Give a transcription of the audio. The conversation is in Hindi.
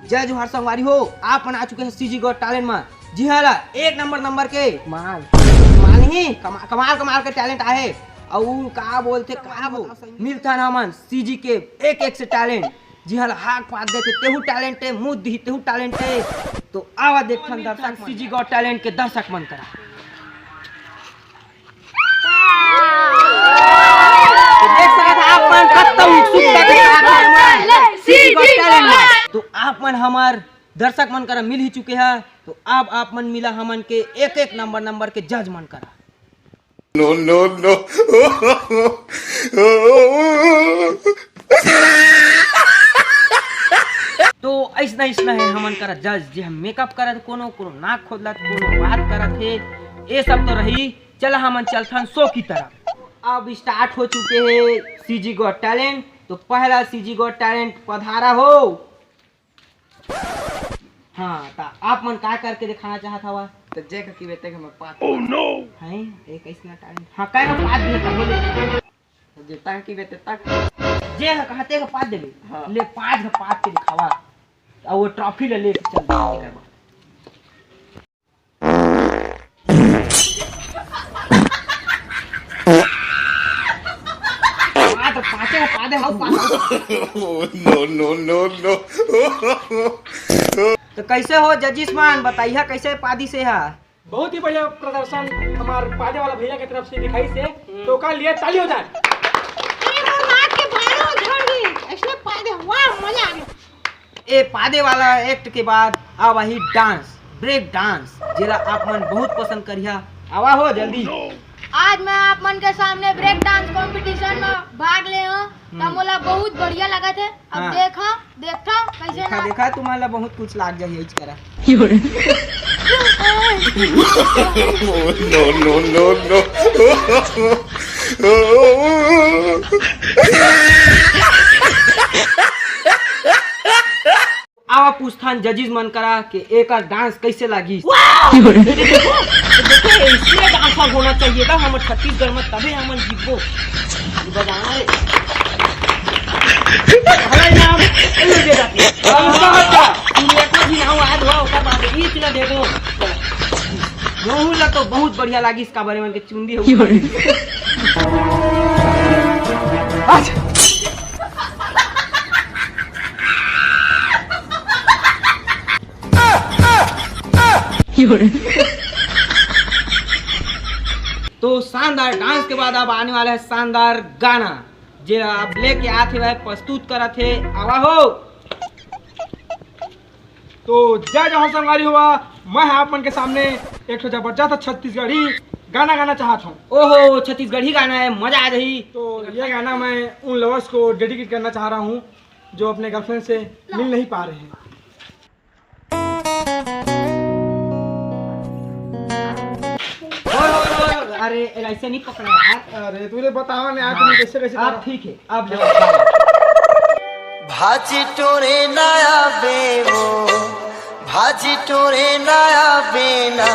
जय जोहार संगवारी हो, आप आ चुके हैं सीजी गॉट टैलेंट में। जी हाँ, एक नंबर के माल ही कमाल के टैलेंट आए और का बोलते का मिलता ना मन सीजी के एक से टैलेंट। जी हाँ, हाथ पात देते तेहू टैलेंट है, मुँह दी तेहू टैलेंट है। तो आवा देखन दर्शक सीजी गॉट टैलेंट के दर्शक मन करा। तो आप मन हमार दर्शक मन करा मिल ही चुके हैं। तो अब आप मन मिला हमन के एक नंबर के जज मन करा। नो नो नो तो ऐसा है हमन करा जज जी हम मेकअप करत कोनो नाक खोदलत कोनो बात करत है, ये सब तो रही। चला हमन चलथन शो की तरफ। अब स्टार्ट हो चुके हैं सीजी गॉट टैलेंट। तो पहला सीजी गॉट टैलेंट पधारा हो। हाँ, तो आप मन का करके दिखाना चाहत हवा? तो जे की बेटे के मैं पात ओह नो है एक ऐसा टैलेंट। हाँ, काय का पात भी है बोले जे तक की बेटे तक जे कहते का पात देबे। हाँ। ले 5 का पात के दिखावा और वो ट्रॉफी ले चल कर। नो नो नो नो तो कैसे हो जजिस मान बताइए कैसे पादी से है? बहुत ही बढ़िया प्रदर्शन हमारे पादे वाला भैया की तरफ से दिखाई से, तो का लिए ताली हो जाए। ए पादे वाला एक्ट के बाद आवा ही डांस, ब्रेक डांस जेला आप मन बहुत पसंद करिया। आवा हो जल्दी। आज मैं आप मन के सामने ब्रेक डांस कंपटीशन में भाग ले हूं। तो मोला बहुत बढ़िया लगा थे। अब हाँ। देखा कैसे ना देखा तुम्हारा बहुत कुछ लाग जाए करा। नो नो नो नो आवा पूछतान जजिस मन करा कि एक डांस कैसे लगी। इसलिए डांसर होना चाहिए था हमारे छत्तीसगढ़ में, तभी हम जीतबो। बजाना रे हमारे नाम एलो दे जाती है। तुम एक भी नाम याद हुआ उसका बात ये चला देखो। रोहुल तो बहुत बढ़िया लगी इसका बारे में के चुंडी हो। अच्छा तो शानदार डांस के बाद अब आने वाला है शानदार गाना जो आप लेके आते हुए प्रस्तुत करा थे। आवा हो। तो जय जहाँ संगवारी हुआ, मैं आप मन के सामने एक जबरदस्त छत्तीसगढ़ी गाना गाना चाहता हूँ। ओहो, छत्तीसगढ़ी गाना है, मजा आ रही। तो ये गाना मैं उन लवर्स को डेडिकेट करना चाह रहा हूँ जो अपने गर्लफ्रेंड से मिल नहीं पा रहे हैं। अरे ऐसे नहीं पकड़ा यार। अरे तुझे बताओ ना यार, तुम कैसे कैसे अब ठीक है, अब भाजी टोरे नया बेवो, भाजी टोरे नया बेना